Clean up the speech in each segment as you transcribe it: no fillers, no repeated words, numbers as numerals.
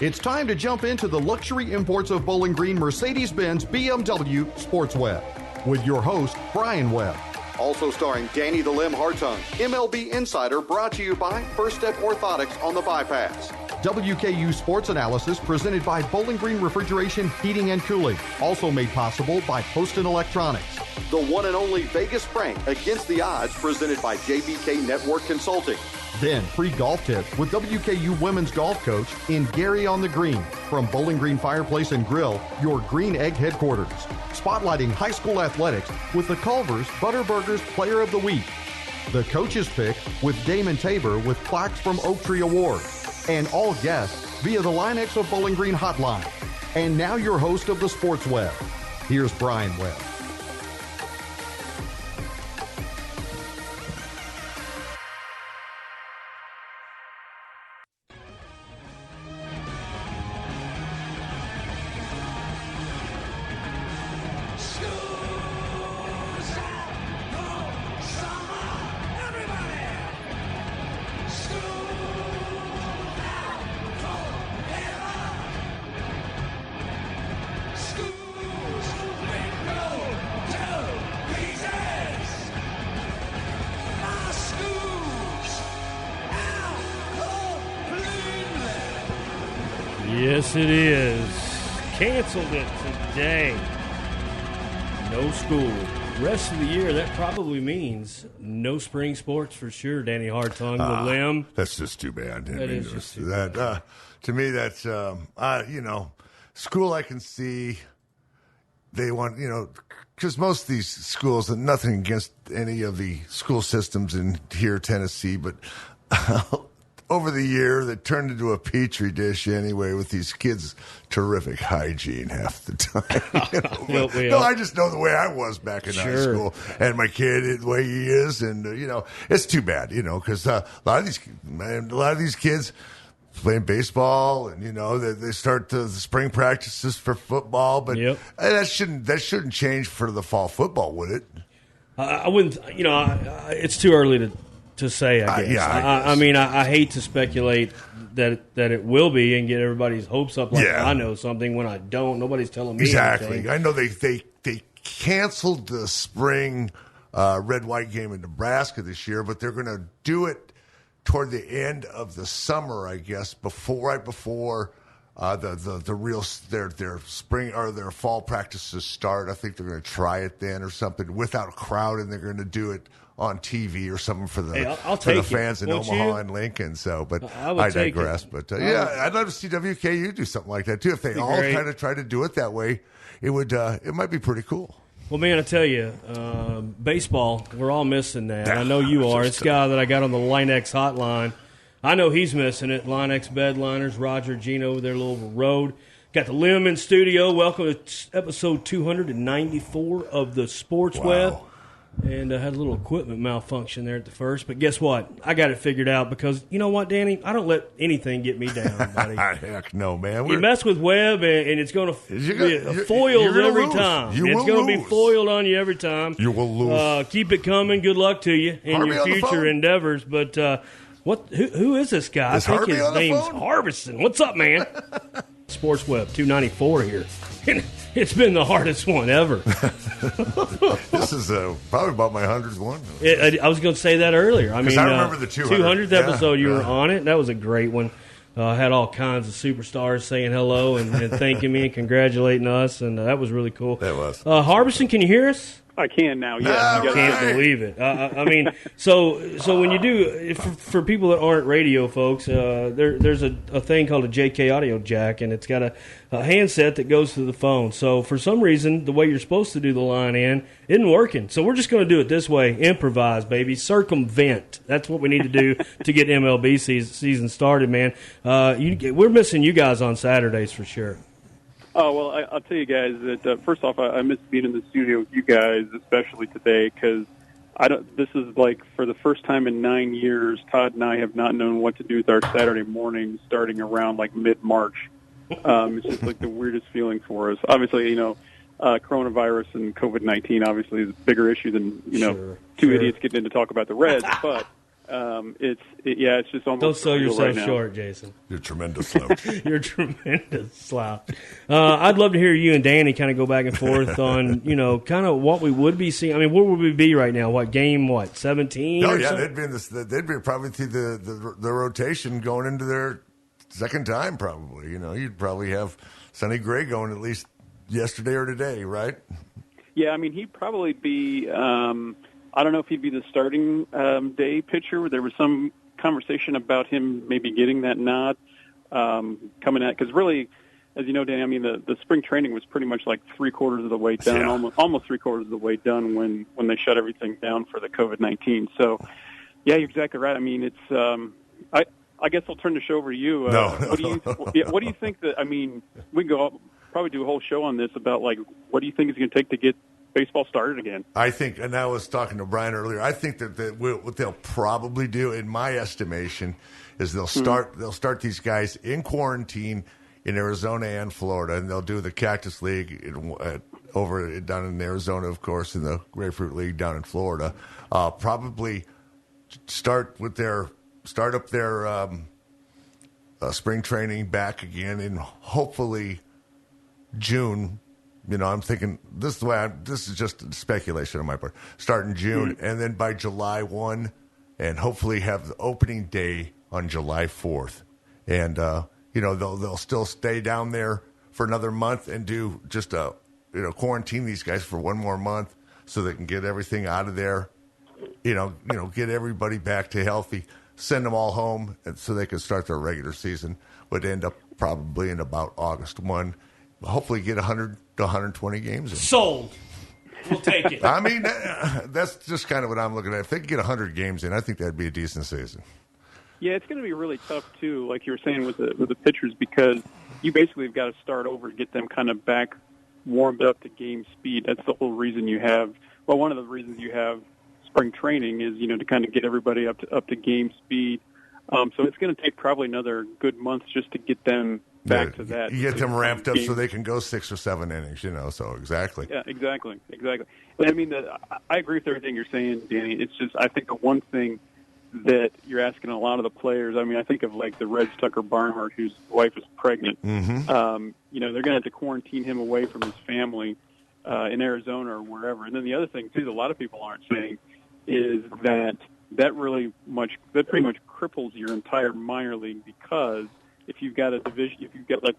It's time to jump into the luxury imports of Bowling Green Mercedes-Benz BMW Sports Webb with your host, Brian Webb. Also starring Danny the Limb Hartung, MLB Insider, brought to you by First Step Orthotics on the Bypass. WKU Sports Analysis presented by Bowling Green Refrigeration, Heating, and Cooling. Also made possible by Poston Electronics. The one and only Vegas Prank Against the Odds presented by JBK Network Consulting. Then free golf tips with WKU Women's Golf Coach in Gary on the Green. From Bowling Green Fireplace and Grill, your Green Egg headquarters. Spotlighting high school athletics with the Culver's Butterburgers Player of the Week. The Coach's Pick with Damon Tabor with plaques from Oak Tree Awards. And all guests via the Line-X of Bowling Green hotline. And now your host of the Sports Web. Here's Brian Webb. Yes, it is. Canceled it today. No school. Rest of the year, that probably means no spring sports for sure, Danny Hartung, the Limb. That's just too bad. That is just too bad. To me, that's, school I can see. They want, because most of these schools, and nothing against any of the school systems in here, Tennessee, but over the year, they turned into a petri dish anyway with these kids' terrific hygiene half the time. No, I just know the way I was back in high school, and my kid the way he is, and it's too bad, because a lot of these kids playing baseball, and they start the spring practices for football, but that shouldn't change for the fall football, would it? I wouldn't. It's too early to say, I guess. I mean, I hate to speculate that it will be and get everybody's hopes up like I know something when I don't. Nobody's telling me anything. I know they canceled the spring red-white game in Nebraska this year, but they're going to do it toward the end of the summer, I guess, right before the real their spring or their fall practices start. I think they're going to try it then or something without a crowd, and they're going to do it on TV or something for the fans in Omaha and Lincoln. So, but I digress. But I'd love to see WKU do something like that too. If they all kind of try to do it that way, it might be pretty cool. Well, man, I tell you, baseball, we're all missing that. I know you are. It's a guy that I got on the Line-X hotline. I know he's missing it. Line-X Bedliners, Roger, Gino over there, Louisville Road. Got the Limb in studio. Welcome to episode 294 of the Sports Web. And I had a little equipment malfunction there at the first. But guess what? I got it figured out because, you know what, Danny? I don't let anything get me down, buddy. Heck no, man. You mess with Webb, and it's going to be foiled every time. It's going to be foiled on you every time. You will lose. Keep it coming. Good luck to you in your future endeavors. But who is this guy? I think his name's Harbison. What's up, man? Sports Web 294 here. It's been the hardest one ever. This is probably about my 100th one. I was going to say that earlier. I mean, I remember the 200th episode. You were on it. That was a great one. I had all kinds of superstars saying hello and thanking me and congratulating us, and that was really cool. That was. Harbison, can you hear us? I can now, yes. I can't believe it. I mean, so when you do, for people that aren't radio folks, there's a thing called a JK audio jack, and it's got a handset that goes to the phone. So for some reason, the way you're supposed to do the line in isn't working. So we're just going to do it this way, improvise, baby, circumvent. That's what we need to do to get MLB season started, man. We're missing you guys on Saturdays for sure. Oh, well, I'll tell you guys that, first off, I miss being in the studio with you guys, especially today, because this is like for the first time in 9 years, Todd and I have not known what to do with our Saturday mornings starting around like mid-March. It's just like the weirdest feeling for us. Obviously, coronavirus and COVID-19 obviously is a bigger issue than, two idiots getting in to talk about the Reds, but It's just almost. Don't sell yourself right short, Jason. You're a tremendous slouch. You're a tremendous slouch. I'd love to hear you and Danny kind of go back and forth on, kind of what we would be seeing. I mean, where would we be right now? Game 17? Oh, yeah, they'd be probably through the rotation going into their second time, probably. You'd probably have Sonny Gray going at least yesterday or today, right? Yeah, I mean, he'd probably be. I don't know if he'd be the starting day pitcher. There was some conversation about him maybe getting that nod coming at, because really, as you know, Danny, I mean, the spring training was pretty much like 3/4 of the way done, almost 3/4 of the way done when they shut everything down for the COVID-19. So, yeah, you're exactly right. I mean, it's I guess I'll turn the show over to you. What do you think that? I mean, we can go probably do a whole show on this about what do you think it's going to take to get baseball started again? I think, and I was talking to Brian earlier, I think that what they'll probably do, in my estimation, is they'll start these guys in quarantine in Arizona and Florida, and they'll do the Cactus League down in Arizona, of course, and the Grapefruit League down in Florida. Probably start up their spring training back again in hopefully June. I'm thinking this is just speculation on my part. Start in June, and then by July 1, and hopefully have the opening day on July 4th. And, they'll still stay down there for another month and do just quarantine these guys for one more month so they can get everything out of there, get everybody back to healthy, send them all home so they can start their regular season. Would end up probably in about August 1. Hopefully get 100 to 120 games in. Sold. We'll take it. I mean, that's just kind of what I'm looking at. If they could get 100 games in, I think that'd be a decent season. Yeah, it's going to be really tough, too, like you were saying with the pitchers, because you basically have got to start over to get them kind of back warmed up to game speed. That's the whole reason one of the reasons you have spring training is, to kind of get everybody up to game speed. So it's going to take probably another good month just to get them back to that. You get them ramped up so they can go 6 or 7 innings, so exactly. Yeah, exactly. But I mean, I agree with everything you're saying, Danny. It's just, I think the one thing that you're asking a lot of the players, I mean, I think of the Reds Tucker Barnhart, whose wife is pregnant. Mm-hmm. They're going to have to quarantine him away from his family in Arizona or wherever. And then the other thing, too, that a lot of people aren't saying is that pretty much cripples your entire minor league, because if you've got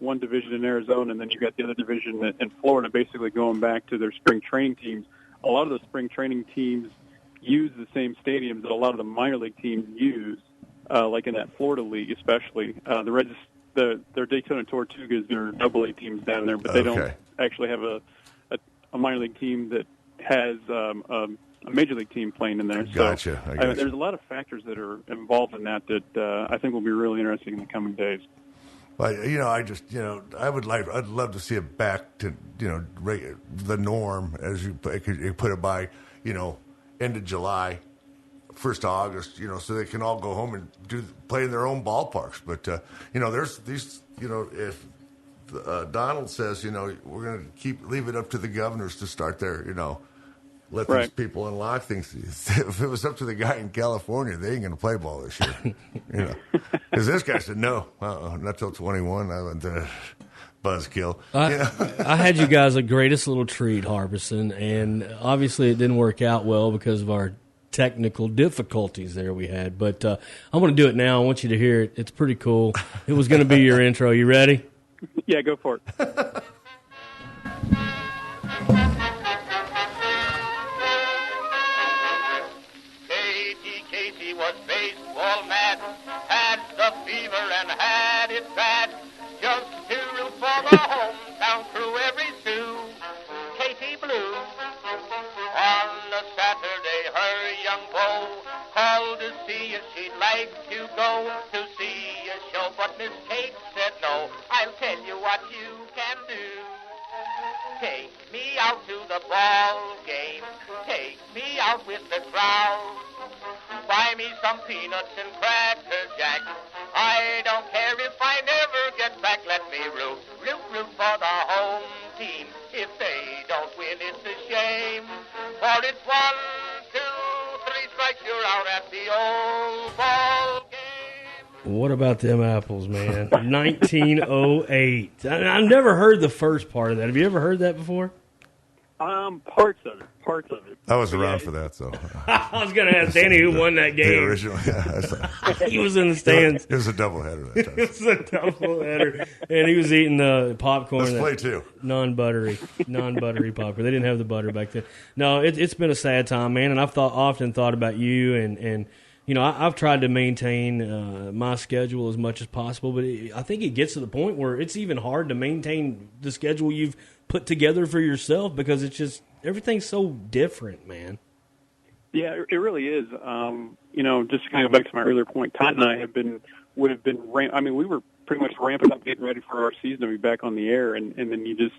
one division in Arizona and then you've got the other division in Florida basically going back to their spring training teams, a lot of the spring training teams use the same stadiums that a lot of the minor league teams use, like in that Florida league especially. The Reds, their Daytona Tortugas, their AA teams down there, but they don't actually have a minor league team that has a major league team playing in there. Gotcha. So there's a lot of factors that are involved in that I think will be really interesting in the coming days. Well, I'd love to see it back to, the norm, as you put it, by, end of July, 1st of August, so they can all go home and play in their own ballparks. But, there's these, if Donald says, we're going to leave it up to the governors to start their, let these people unlock things. If it was up to the guy in California, they ain't going to play ball this year. Because this guy said, no, not till 21. I went to buzzkill. I had you guys a greatest little treat, Harbison, and obviously it didn't work out well because of our technical difficulties there we had. But I'm going to do it now. I want you to hear it. It's pretty cool. It was going to be your intro. You ready? Yeah, go for it. Was baseball mad, had the fever and had it bad, just to root for the hometown crew every Sue. Katie Blue, on a Saturday her young beau called to see if she'd like to go to see a show, but Miss Kate said no. I'll tell you what you can do. Take me out to the ball game, take me out with the crowd. Buy me some peanuts and Cracker Jack. I don't care if I never get back. Let me root for the home team. If they don't win, it's a shame. For it's 1, 2, 3 strikes, you're out at the old What about them apples, man? 1908. I've never heard the first part of that. Have you ever heard that before? Parts of it. I was around for that, so. I was going to ask Danny who won that game. The original, yeah. He was in the stands. It was a doubleheader that time. It was a doubleheader. And he was eating the popcorn. Let's play two. Non-buttery popcorn. They didn't have the butter back then. No, it's been a sad time, man, and I've often thought about you and you know, I've tried to maintain my schedule as much as possible, but I think it gets to the point where it's even hard to maintain the schedule you've put together for yourself because it's just everything's so different, man. Yeah, it really is. You know, just to kind of go back to my earlier point, Todd and I we were pretty much ramping up, getting ready for our season to be back on the air, and then you just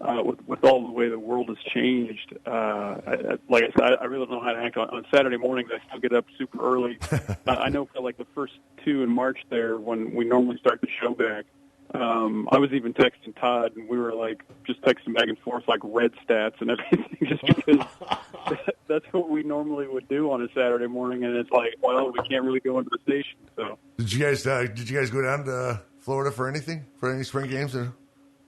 with all the way the world has changed, like I said, I really don't know how to act on Saturday mornings. I still get up super early. I know for like the first 2 in March there, when we normally start the show back, I was even texting Todd, and we were like just texting back and forth like red stats and everything, just because that's what we normally would do on a Saturday morning. And it's like, well, we can't really go into the station. So did you guys go down to Florida for anything, for any spring games? Or?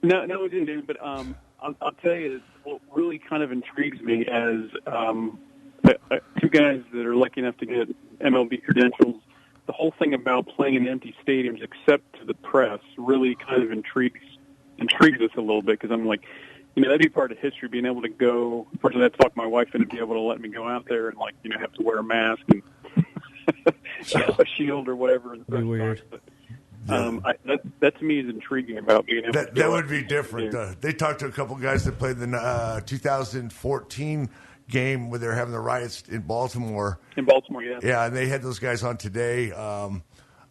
No, we didn't do. But I'll tell you, what really kind of intrigues me as two guys that are lucky enough to get MLB credentials. The whole thing about playing in empty stadiums, except to the press, really kind of intrigues us a little bit, because I'm like, you know, that'd be part of history, being able to go. Unfortunately, I had to talk my wife into be able to let me go out there and, like, you know, have to wear a mask and a shield or whatever. In the press weird. But, that to me is intriguing about being able to. That would be different. They talked to a couple guys that played the 2014 game where they're having the riots in Baltimore. In Baltimore, yeah. Yeah, and they had those guys on today. Oh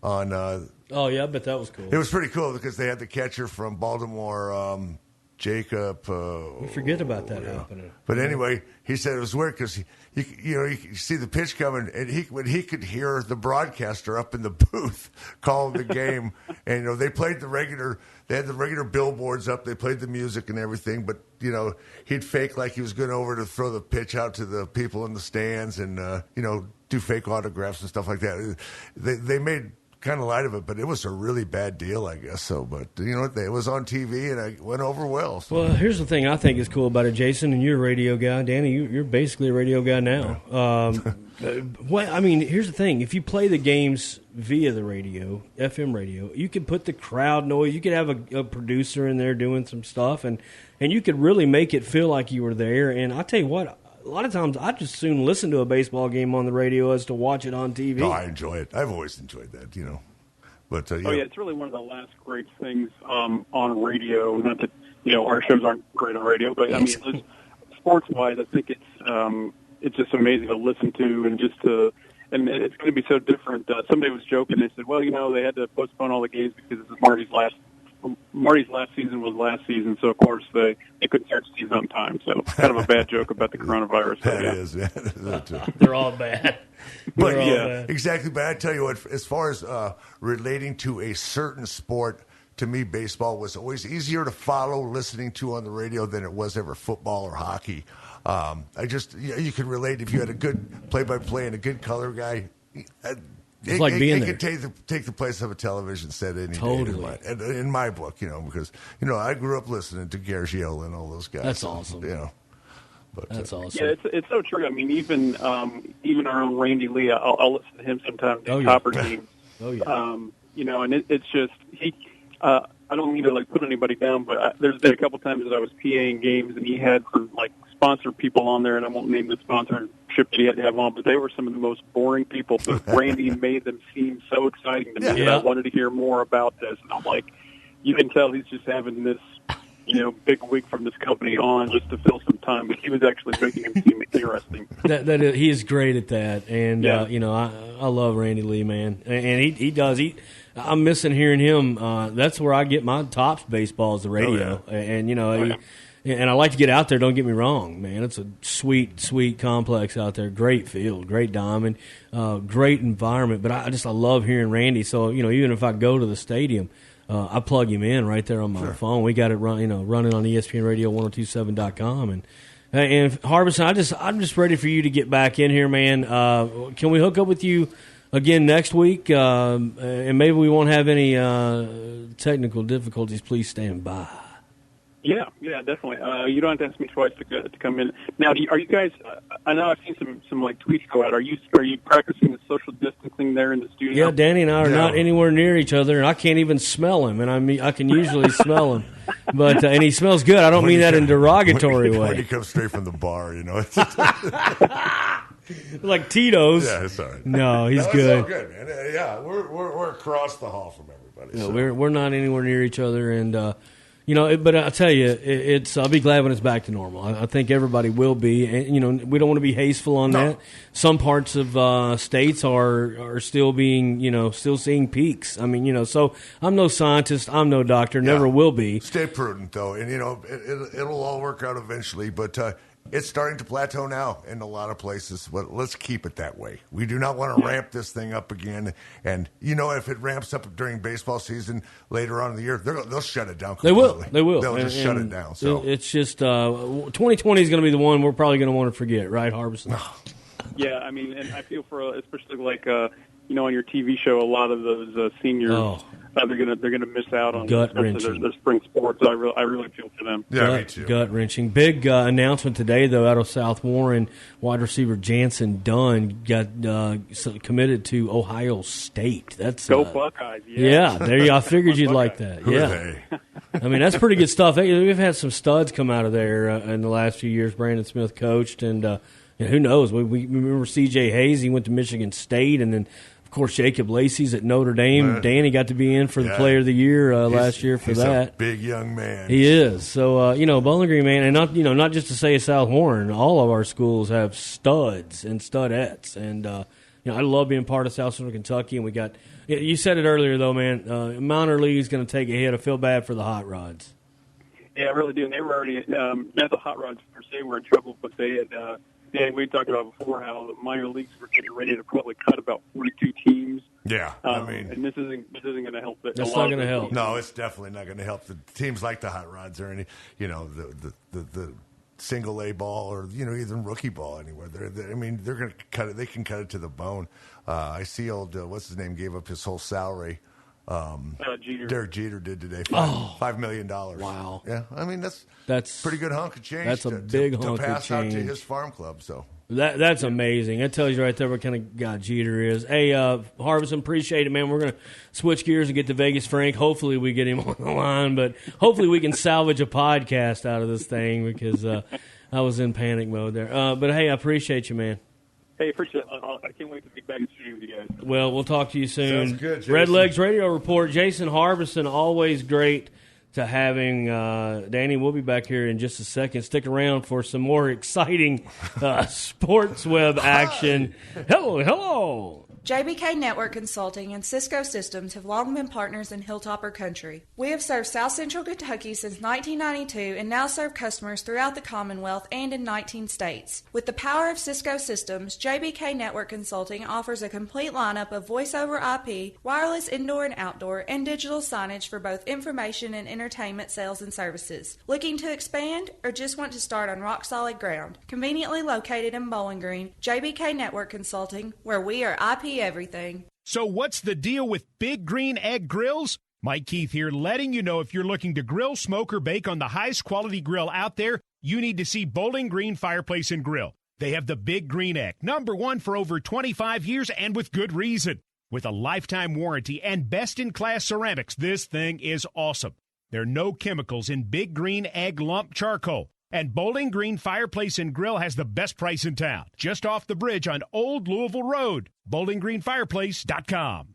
yeah, I bet that was cool. It was pretty cool because they had the catcher from Baltimore, Jacob. We forget about that happening. But anyway, he said it was weird because you see the pitch coming, and when he could hear the broadcaster up in the booth calling the game, and you know they played they had the regular billboards up, they played the music and everything, but you know he'd fake like he was going over to throw the pitch out to the people in the stands, and you know do fake autographs and stuff like that. They made kind of light of it, but it was a really bad deal, I guess. So, but you know, it was on TV and it went over well. So. Well, here's the thing I think is cool about it, Jason, and you're a radio guy. Danny, you're basically a radio guy now. Well, I mean, here's the thing: if you play the games via the radio, FM radio, you can put the crowd noise. You could have a producer in there doing some stuff, and you could really make it feel like you were there. And I tell you what. A lot of times, I just soon listen to a baseball game on the radio as to watch it on TV. No, I enjoy it. I've always enjoyed that, you know. But yeah, it's really one of the last great things on radio. Not that our shows aren't great on radio, but I mean, sports-wise, I think it's just amazing to listen to and and it's going to be so different. Somebody was joking. They said, "Well, they had to postpone all the games because this is Marty's last season was last season, so of course they couldn't start the season on time." So kind of a bad joke about the coronavirus. That is, yeah. They're all bad. But bad. Exactly. But I tell you what, as far as relating to a certain sport, to me, baseball was always easier to follow listening to on the radio than it was ever football or hockey. You could relate if you had a good play-by-play and a good color guy. It's like being there. It could take the place of a television set any day. In my book, because I grew up listening to Gargiulo and all those guys. That's awesome. But that's awesome. Yeah, it's so true. I mean, even our own Randy Lee, I'll listen to him sometimes in Copper games. Oh yeah. And it's just he. I don't mean to put anybody down, but there's been a couple times that I was PAing games and he had some sponsor people on there, and I won't name the sponsorship that he had to have on, but they were some of the most boring people. But Randy made them seem so exciting to me that I wanted to hear more about this. And I'm like, you can tell he's just having this, big wig from this company on just to fill some time. But he was actually making him seem interesting. He is great at that, and I love Randy Lee, man, and he does. I'm missing hearing him. That's where I get my Tops baseball is the radio, and I like to get out there. Don't get me wrong, man. It's a sweet, sweet complex out there. Great field, great diamond, great environment. But I love hearing Randy. So even if I go to the stadium, I plug him in right there on my phone. We got it running on ESPN Radio 1027.com. And Harbison, I'm just ready for you to get back in here, man. Can we hook up with you again next week, and maybe we won't have any technical difficulties. Please stand by. Yeah, definitely. You don't have to ask me twice to come in. Now, are you guys? I know I've seen some like tweets go out. Are you practicing the social distancing there in the studio? Yeah, Danny and I are not anywhere near each other, and I can't even smell him. And I can usually smell him, but and he smells good. I don't mean that in a derogatory way. When he comes straight from the bar, like Tito's. Yeah, it's all right. No, he's good. It's all good, man. Yeah, we're across the hall from everybody. No, so. we're not anywhere near each other, and. But I'll tell you, I'll be glad when it's back to normal. I think everybody will be, and we don't want to be hasteful on that. Some parts of states are still being, still seeing peaks. I mean, so I'm no scientist, I'm no doctor, never will be. Stay prudent though, and it'll all work out eventually. But it's starting to plateau now in a lot of places. But let's keep it that way. We do not want to ramp this thing up again. And if it ramps up during baseball season later on in the year, they'll shut it down completely. They will. They'll just shut it down. So it's just 2020 is going to be the one we're probably going to want to forget, right, Harbison? Yeah, I mean, and I feel for especially like on your TV show, a lot of those seniors. They're gonna miss out on their spring sports. I really feel for them. Yeah, me too. Gut wrenching. Big announcement today though out of South Warren. Wide receiver Jansen Dunn got committed to Ohio State. That's go Buckeyes. Yeah, there you. I figured you'd like that. Who are they? I mean that's pretty good stuff. We've had some studs come out of there in the last few years. Brandon Smith coached, and who knows? We remember C.J. Hayes. He went to Michigan State, and then. Of course, Jacob Lacey's at Notre Dame. Danny got to be in for the Player of the Year last year for that. He's a big young man. He is. So, Bowling Green, man, and not just to say South Warren, all of our schools have studs and studettes. And, I love being part of South Central Kentucky. And we got, you said it earlier, though, man, minor league is going to take a hit. I feel bad for the Hot Rods. Yeah, I really do. And they were already, not the Hot Rods per se were in trouble, but they had, we talked about before how the minor leagues were getting ready to probably cut about 42 teams. Yeah, and this isn't going to help. That's not going to help. No, it's definitely not going to help. The teams like the Hot Rods or any, the single A ball or even rookie ball anywhere. They're going to cut it. They can cut it to the bone. I see old what's his name gave up his whole salary. Jeter. Derek Jeter did today. $5 million. Wow. Yeah, that's pretty good hunk of change. That's a big hunk of change to pass out to his farm club. So that's amazing. That tells you right there what kind of guy Jeter is. Hey, Harbison, appreciate it, man. We're gonna switch gears and get to Vegas Frank. Hopefully we get him on the line, but hopefully we can salvage a podcast out of this thing because I was in panic mode there. But hey, I appreciate you, man. Hey, appreciate it. I can't wait to be back in the studio with you guys. Well, we'll talk to you soon. Sounds good, Jason. Redlegs Radio Report. Jason Harbison, always great to having. Danny, we'll be back here in just a second. Stick around for some more exciting Sports Webb action. Hello. JBK Network Consulting and Cisco Systems have long been partners in Hilltopper Country. We have served South Central Kentucky since 1992 and now serve customers throughout the Commonwealth and in 19 states. With the power of Cisco Systems, JBK Network Consulting offers a complete lineup of voice-over IP, wireless indoor and outdoor, and digital signage for both information and entertainment sales and services. Looking to expand or just want to start on rock-solid ground? Conveniently located in Bowling Green, JBK Network Consulting, where we are IP everything. So what's the deal with Big Green Egg Grills? Mike Keith here, letting you know if you're looking to grill, smoke, or bake on the highest quality grill out there, you need to see Bowling Green Fireplace and Grill. They have the Big Green Egg, #1 for over 25 years and with good reason. With a lifetime warranty and best-in-class ceramics, this thing is awesome. There are no chemicals in Big Green Egg Lump Charcoal. And Bowling Green Fireplace and Grill has the best price in town, just off the bridge on Old Louisville Road. BowlingGreenFireplace.com.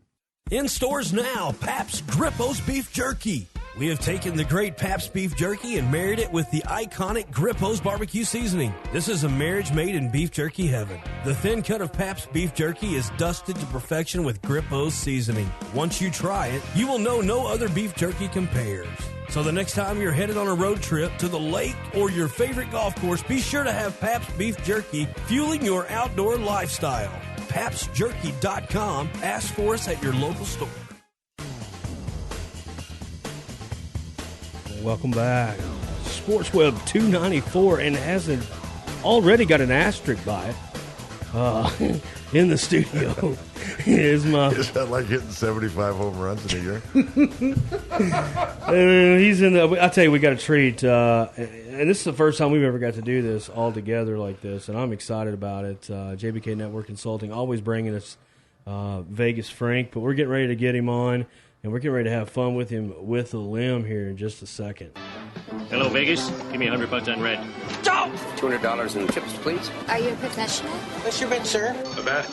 In stores now, Pabst Grippo's Beef Jerky. We have taken the great Pabst Beef Jerky and married it with the iconic Grippo's Barbecue Seasoning. This is a marriage made in beef jerky heaven. The thin cut of Pabst Beef Jerky is dusted to perfection with Grippo's seasoning. Once you try it, you will know no other beef jerky compares. So the next time you're headed on a road trip to the lake or your favorite golf course, be sure to have Pabst Beef Jerky fueling your outdoor lifestyle. PabstJerky.com. Ask for us at your local store. Welcome back. Sports Web 294 and hasn't already got an asterisk by it in the studio. Is that like hitting 75 home runs in a year? He's in the. I tell you, we got a treat, and this is the first time we've ever got to do this all together like this, and I'm excited about it. JBK Network Consulting always bringing us Vegas Frank, but we're getting ready to get him on, and we're getting ready to have fun with him with a limb here in just a second. Hello, Vegas. Give me $100 on red. $200 in tips, please. Are you a professional? What's your bet, sir? A bet.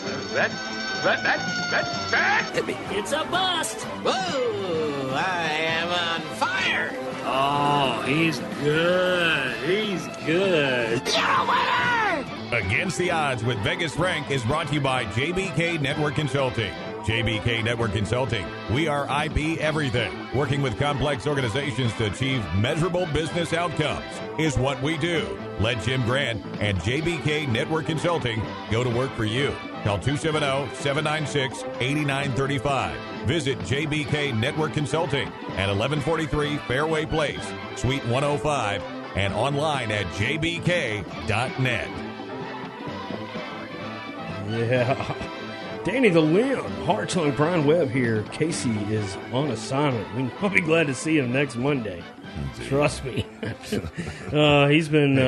Hit me. It's a bust. Whoa! I am on fire. Oh, he's good. He's good. You're a winner! Against the Odds with Vegas Frank is brought to you by JBK Network Consulting. JBK Network Consulting. We are IP everything. Working with complex organizations to achieve measurable business outcomes is what we do. Let Jim Grant and JBK Network Consulting go to work for you. Call 270-796-8935. Visit JBK Network Consulting at 1143 Fairway Place, Suite 105, and online at jbk.net. Yeah. Danny the Limb, Hartung, Brian Webb here. Casey is on assignment. I'll be glad to see him next Monday. Trust me. He's been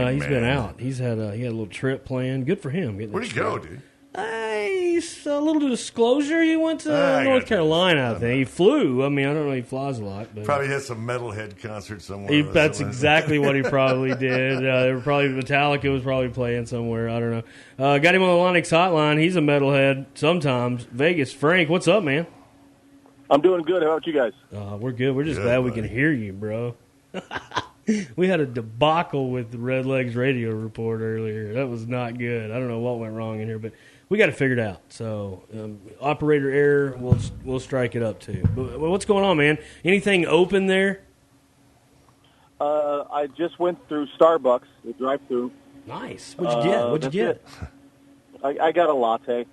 out. He had a little trip planned. Good for him. Where'd he go, dude? He's a little disclosure. He went to North Carolina, I think. He flew. I mean, I don't know if he flies a lot. But probably had some metalhead concert somewhere. That's exactly what he probably did. Metallica was probably playing somewhere. I don't know. Got him on the Lonix hotline. He's a metalhead sometimes. Vegas. Frank, what's up, man? I'm doing good. How about you guys? We're good. We're just glad we can hear you, bro. We had a debacle with the Redlegs Radio Report earlier. That was not good. I don't know what went wrong in here, but we got it figured out. So, operator error, we'll strike it up too. But what's going on, man? Anything open there? I just went through Starbucks, the drive-through. Nice. What'd you get? What'd you get? I got a latte.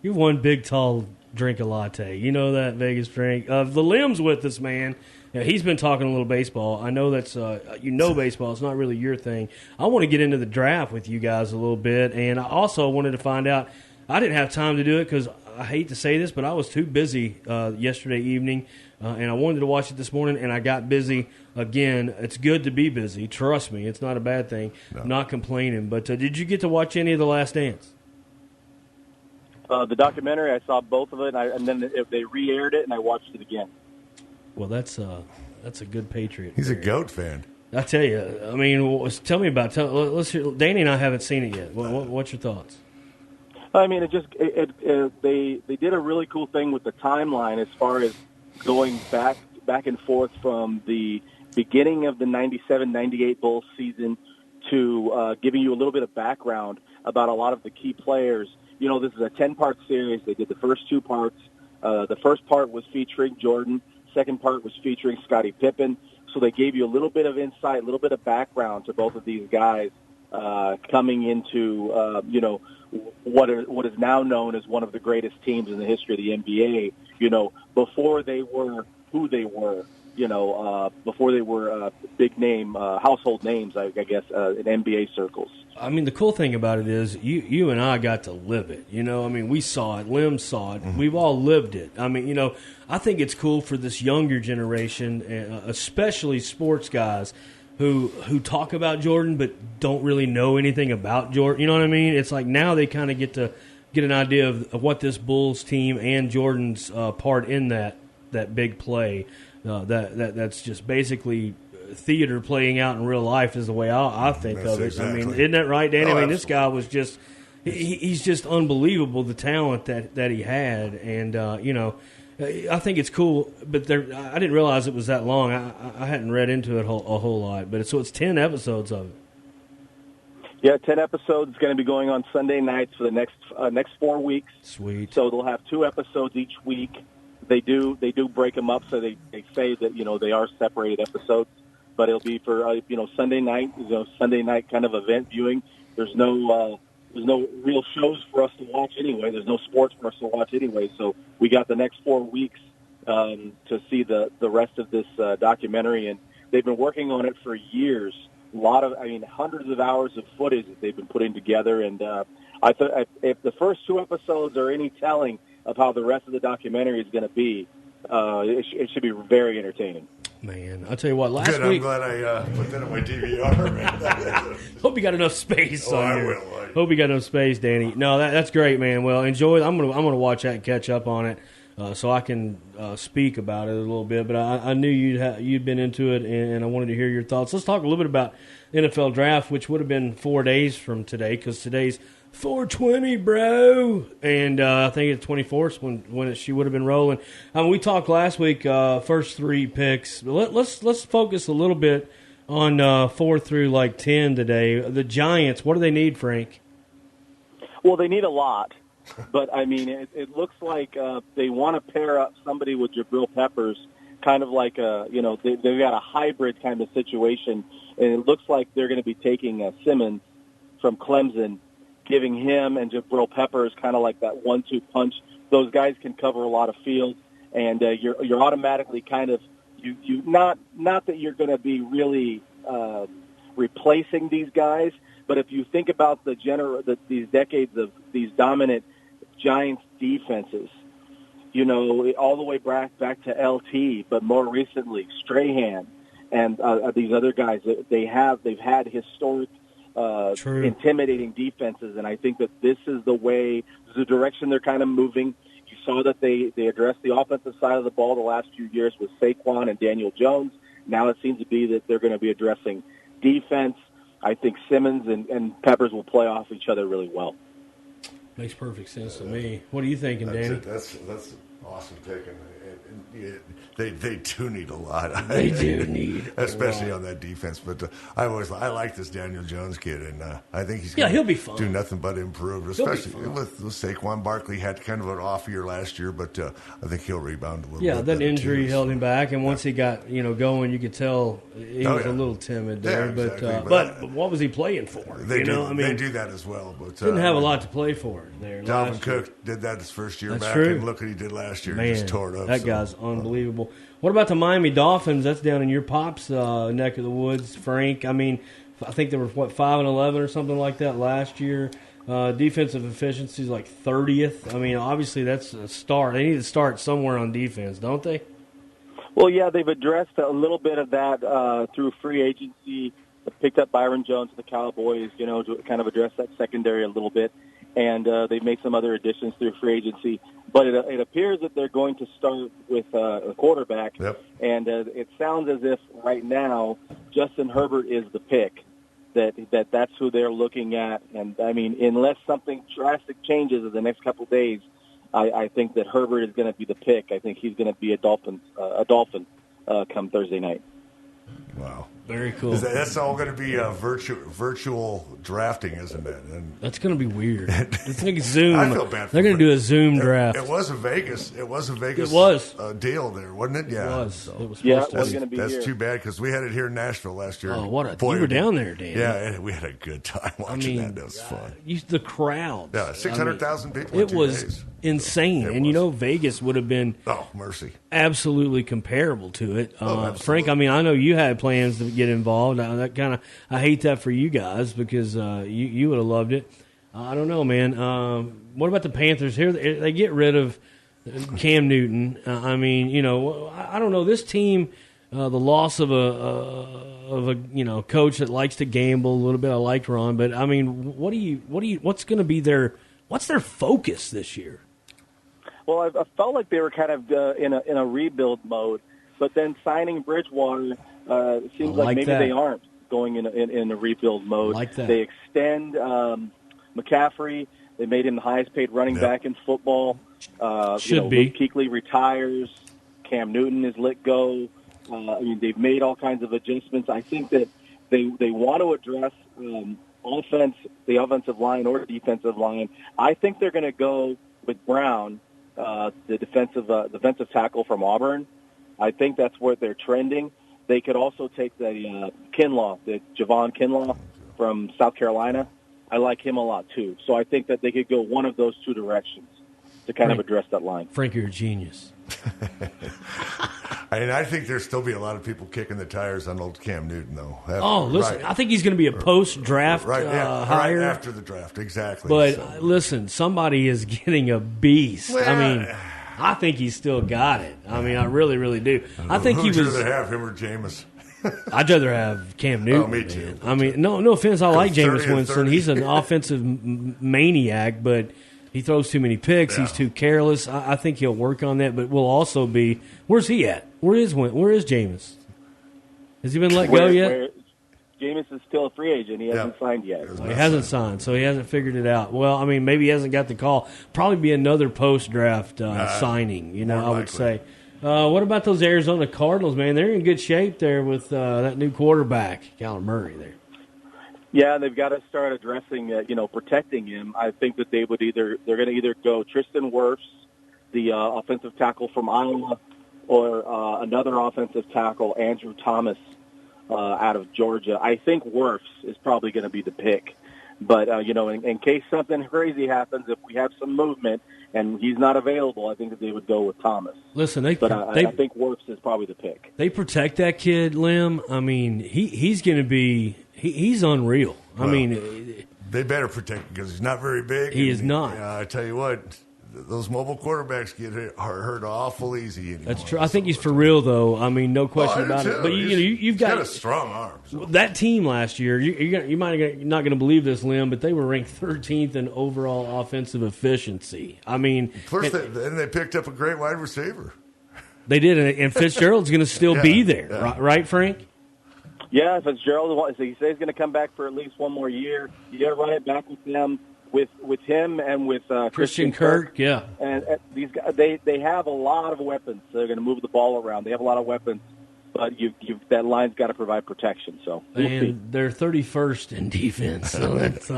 You're one big, tall drink a latte. You know that, Vegas Frank. The Limb's with us, man. Yeah, he's been talking a little baseball. I know that's baseball. It's not really your thing. I want to get into the draft with you guys a little bit, and I also wanted to find out. I didn't have time to do it because I hate to say this, but I was too busy yesterday evening, and I wanted to watch it this morning, and I got busy again. It's good to be busy. Trust me, it's not a bad thing. No. I'm not complaining. But did you get to watch any of The Last Dance? The documentary, I saw both of it, and then if they re-aired it, and I watched it again. Well, that's a good Patriot. He's a GOAT fan. I tell you. I mean, tell me about it. Let's hear. Danny and I haven't seen it yet. What's your thoughts? I mean, they did a really cool thing with the timeline as far as going back and forth from the beginning of the 97-98 Bulls season to giving you a little bit of background about a lot of the key players. You know, this is a 10-part series. They did the first 2 parts. The first part was featuring Jordan. Second part was featuring Scottie Pippen. So they gave you a little bit of insight, a little bit of background to both of these guys coming into, what is now known as one of the greatest teams in the history of the NBA, before they were who they were, before they were big name, household names, I guess, in NBA circles. I mean, the cool thing about it is you and I got to live it. I mean, we saw it. Lim saw it. Mm-hmm. We've all lived it. I mean, I think it's cool for this younger generation, especially sports guys, who talk about Jordan but don't really know anything about Jordan. You know what I mean? It's like now they kind of get an idea of what this Bulls team and Jordan's part in that big play. That's just basically theater playing out in real life is the way I think of it. Exactly. I mean, isn't that right, Danny? I mean, absolutely. this guy was just he's just unbelievable, the talent that he had, and I think it's cool. But I didn't realize it was that long. I hadn't read into it a whole lot, but it's 10 episodes of it. Yeah, 10 episodes. It's going to be going on Sunday nights for the next 4 weeks. Sweet. So they'll have 2 episodes each week. They do break them up, so they say that they are separated episodes. But it'll be for Sunday night, Sunday night kind of event viewing. There's no real shows for us to watch anyway. There's no sports for us to watch anyway. So we got the next 4 weeks to see the rest of this documentary, and they've been working on it for years. Hundreds of hours of footage that they've been putting together, and I thought if the first 2 episodes are any telling of how the rest of the documentary is going to be, it should be very entertaining. Man, I'll tell you what. Last Good, week, I'm glad I put that on my DVR. hope you got enough space. Oh, on I here. will. Hope you got enough space, Danny. No, that's great, man. Well, enjoy. I'm gonna watch that and catch up on it, so I can speak about it a little bit. But I knew you'd been into it, and I wanted to hear your thoughts. Let's talk a little bit about NFL draft, which would have been 4 days from today, because today's 420, bro, and I think it's 24th when she would have been rolling. We talked last week, first 3 picks. Let's focus a little bit on 4 through 10 today. The Giants, what do they need, Frank? Well, they need a lot, but I mean, it looks like they want to pair up somebody with Jabril Peppers, kind of like they've got a hybrid kind of situation, and it looks like they're going to be taking Simmons from Clemson, giving him and Jabril Peppers kind of like that 1-2 punch. Those guys can cover a lot of field, and you're automatically kind of you not that you're going to be really replacing these guys, but if you think about these decades of these dominant Giants defenses, all the way back to LT, but more recently Strahan and these other guys, they've had historic, intimidating defenses, and I think that this is the direction they're kind of moving. You saw that they addressed the offensive side of the ball the last few years with Saquon and Daniel Jones. Now it seems to be that they're going to be addressing defense. I think Simmons and Peppers will play off each other really well. Makes perfect sense to me. What are you thinking, Danny? That's awesome pick, and they do need a lot. They do need, especially on that defense. But I like this Daniel Jones kid, and I think he'll be fun. Do nothing but improve, especially with Saquon Barkley had kind of an off year last year, but I think he'll rebound a little bit. Yeah, that injury held him back, and once he got going, you could tell he was a little timid there. Yeah, exactly. But what was he playing for? They do that as well. But didn't have a lot to play for there. Dalvin Cook did that his first year back, true. and look what he did last year. Man, he just tore it up. That guy's unbelievable. What about the Miami Dolphins? That's down in your pop's neck of the woods, Frank. I mean, I think they were 5-11 or something like that last year. Defensive efficiency is like 30th. I mean, obviously that's a start. They need to start somewhere on defense, don't they? Well, yeah, they've addressed a little bit of that through free agency. They picked up Byron Jones to the Cowboys, to kind of address that secondary a little bit. And they've made some other additions through free agency. But it appears that they're going to start with a quarterback. Yep. And it sounds as if right now Justin Herbert is the pick, that's who they're looking at. And, I mean, unless something drastic changes in the next couple of days, I think that Herbert is going to be the pick. I think he's going to be a Dolphin come Thursday night. Wow. Very cool. That's all going to be virtual drafting, isn't it? And that's going to be weird. It's like Zoom. I feel bad. They're going to do a Zoom draft. It was a Vegas. It was deal there, wasn't it? Yeah. It was. So, it was going to be. That's here. too bad because we had it here in Nashville last year. Oh, you were down there, Dan. Yeah, we had a good time watching that. That was fun. The crowds. Yeah, 600,000 people. It was insane, and Vegas would have been mercy, absolutely comparable to it. Absolutely. Frank, I know you had plans to get involved. I hate that for you guys because you would have loved it. I don't know, man. What about the Panthers? Here they get rid of Cam Newton. I don't know this team. The loss of a coach that likes to gamble a little bit. I liked Ron, but I mean, what's going to be what's their focus this year? Well, I felt like they were kind of in a rebuild mode, but then signing Bridgewater seems like maybe they aren't going in a rebuild mode. Like that. They extend McCaffrey. They made him the highest paid running back in football. Should be. Luke Kuechly retires. Cam Newton is let go. They've made all kinds of adjustments. I think that they want to address the offensive line or defensive line. I think they're going to go with Brown, the defensive tackle from Auburn. I think that's where they're trending. They could also take the Javon Kinlaw from South Carolina. I like him a lot too. So I think that they could go one of those two directions to kind of address that line. Frank, you're a genius. I think there'll still be a lot of people kicking the tires on old Cam Newton, though. Listen, I think he's going to be a post-draft hire. Right after the draft, exactly. But listen, somebody is getting a beast. Well, I mean, I think he's still got it. I mean, I really, really do. I think he was. Who'd you rather have, him or Jameis? I'd rather have Cam Newton. Oh, me too. I mean, no offense. I like Jameis Winston. He's an offensive maniac, but he throws too many picks. Yeah. He's too careless. I think he'll work on that, but will also be. Where's he at? Where is Jameis? Has he been let go yet? Jameis is still a free agent. He hasn't signed yet. He hasn't signed, so he hasn't figured it out. Well, I mean, maybe he hasn't got the call. Probably be another post-draft signing, I would say. What about those Arizona Cardinals, man? They're in good shape there with that new quarterback, Kyler Murray there. Yeah, they've got to start addressing, protecting him. I think that they're going to either go Tristan Wirfs, the offensive tackle from Iowa, or another offensive tackle, Andrew Thomas, out of Georgia. I think Wirfs is probably going to be the pick. But, in case something crazy happens, if we have some movement and he's not available, I think that they would go with Thomas. Listen, I think Wirfs is probably the pick. They protect that kid, Lim. I mean, he's going to be he's unreal. I mean, they better protect him because he's not very big. He is not. I tell you what. Those mobile quarterbacks get hurt awful easy anymore. That's true. I think he's for real, though. I mean, no question about it. But you've got a strong arm. So. That team last year, you might not going to believe this, Lim, but they were ranked 13th in overall offensive efficiency. I mean, first they picked up a great wide receiver. They did, and Fitzgerald's going to still be there, right, Frank? Yeah, Fitzgerald. He says he's going to come back for at least one more year. You got to run it back with them. With him and with Christian Kirk, yeah, and these guys, they have a lot of weapons. They're going to move the ball around. They have a lot of weapons, but that line's got to provide protection. So they're 31st in defense. So that's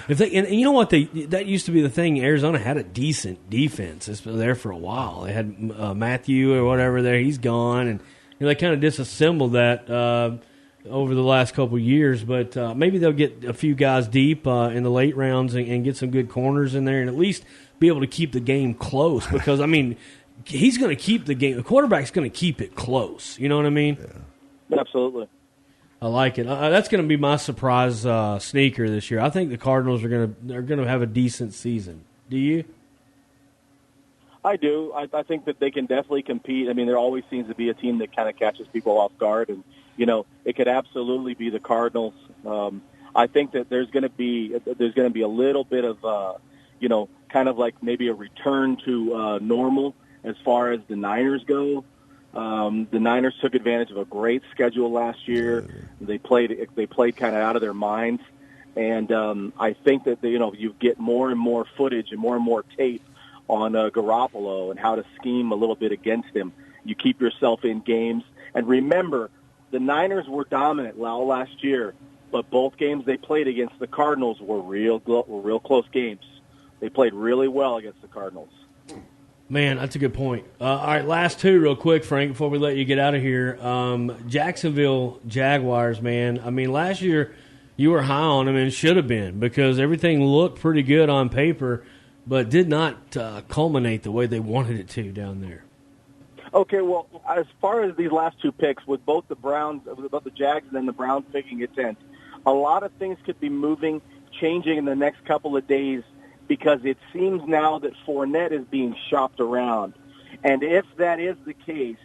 if they and you know what that used to be the thing. Arizona had a decent defense. It's been there for a while. They had Matthew or whatever there. He's gone, and they kind of disassembled that. Over the last couple of years, but maybe they'll get a few guys deep in the late rounds and get some good corners in there and at least be able to keep the game close because, I mean, he's going to keep the game. The quarterback's going to keep it close. You know what I mean? Yeah. Absolutely. I like it. That's going to be my surprise sneaker this year. I think the Cardinals are going to have a decent season. Do you? I do. I think that they can definitely compete. I mean, there always seems to be a team that kind of catches people off guard and it could absolutely be the Cardinals. I think that there's going to be a little bit of, kind of like maybe a return to normal as far as the Niners go. The Niners took advantage of a great schedule last year. They played kind of out of their minds, and I think that you get more and more footage and more tape on Garoppolo and how to scheme a little bit against him. You keep yourself in games, and remember. The Niners were dominant last year, but both games they played against the Cardinals were real close games. They played really well against the Cardinals. Man, that's a good point. All right, last two real quick, Frank, before we let you get out of here. Jacksonville Jaguars, man. I mean, last year you were high on them and should have been because everything looked pretty good on paper, but did not culminate the way they wanted it to down there. Okay, well, as far as these last two picks, with both the Jags and then the Browns picking at 10th, a lot of things could be changing in the next couple of days because it seems now that Fournette is being shopped around. And if that is the case,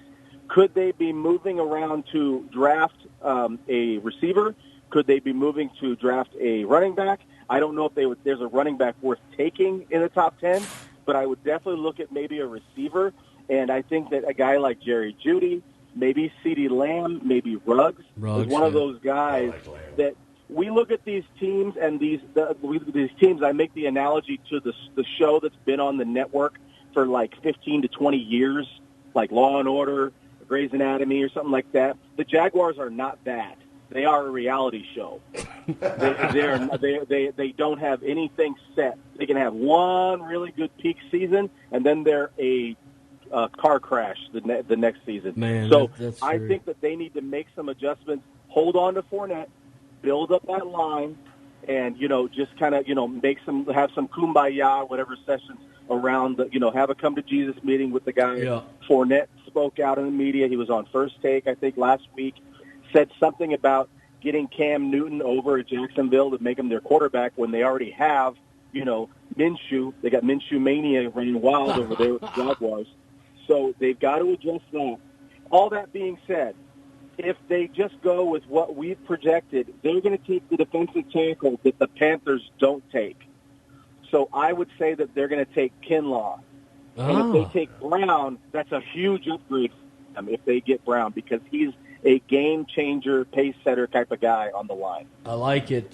could they be moving around to draft a receiver? Could they be moving to draft a running back? I don't know if there's a running back worth taking in the top 10, but I would definitely look at maybe a receiver. And I think that a guy like Jerry Jeudy, maybe CeeDee Lamb, maybe Ruggs is one of those guys that we look at these teams and these teams. I make the analogy to the show that's been on the network for like 15 to 20 years, like Law and Order, Grey's Anatomy, or something like that. The Jaguars are not that. They are a reality show. They don't have anything set. They can have one really good peak season, and then they're a car crash the next season. Man, so that's I true. think that they need to make some adjustments, hold on to Fournette, build up that line, and just kind of have some kumbaya, whatever sessions around the, have a come to Jesus meeting with the guy. Yeah. Fournette spoke out in the media. He was on First Take, I think, last week. Said something about getting Cam Newton over at Jacksonville to make him their quarterback when they already have, Minshew. They got Minshew mania running wild over there with the Jaguars. So they've got to address that. All that being said, if they just go with what we've projected, they're going to take the defensive tackle that the Panthers don't take. So I would say that they're going to take Kinlaw. And if they take Brown, that's a huge upgrade for them if they get Brown, because he's a game changer, pace setter type of guy on the line. I like it.